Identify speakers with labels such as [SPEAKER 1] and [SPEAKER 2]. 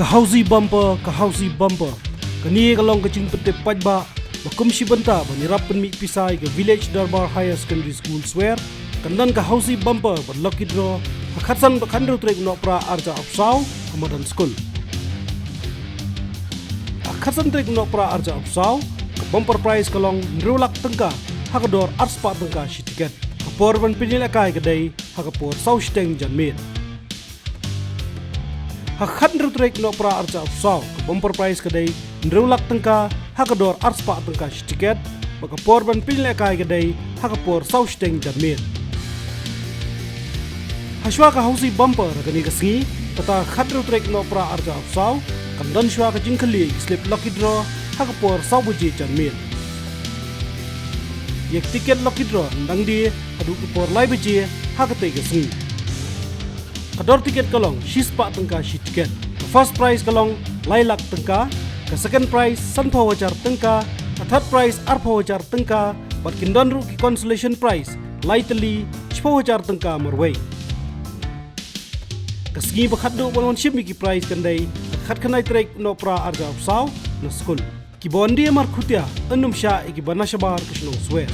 [SPEAKER 1] Housie bumper kani kalong kacing pete pajba makum shibanta banirap penmi pisai ke village darbar higher secondary school Swer kandan Housie bumper ban lucky draw hakatsan bakhandro trek no pra arja opsau Madan Skul hakatsan trek no pra arja opsau bumper prize kalong nrulak tengka hakador arspa tengka shi tiket kapor ban pinil akai kedai hakapor sau steng janmit hakhat trek no pra arja opsau bumper prize kedai nrulak tengka hakador arspa tengka shi tiket bakapor ban pinil akai kedai hakapor sau steng janmit Hashwa Housie bumper kani kasi kata khadru trek no pra arja opsau kandan shwa ka jingkali slip lucky draw hakapor sau buji janmit yek tiket lucky draw ndang di adu por lai buji hakate kasi kador tiket kalong shispa tengka shi tiket first prize kalong lai lak tengka ka second prize sanpho wajar tengka ka third prize arpho wajar tengka bat kindan ru ki consolation prize lai tali chpho wajar tengka morway kasgi bakhat do balon ship mi ki prize kandai khat khanai trek no pra arja opsau na Skul ki bondi mar khutia anum sha ki banashabar kishno Swer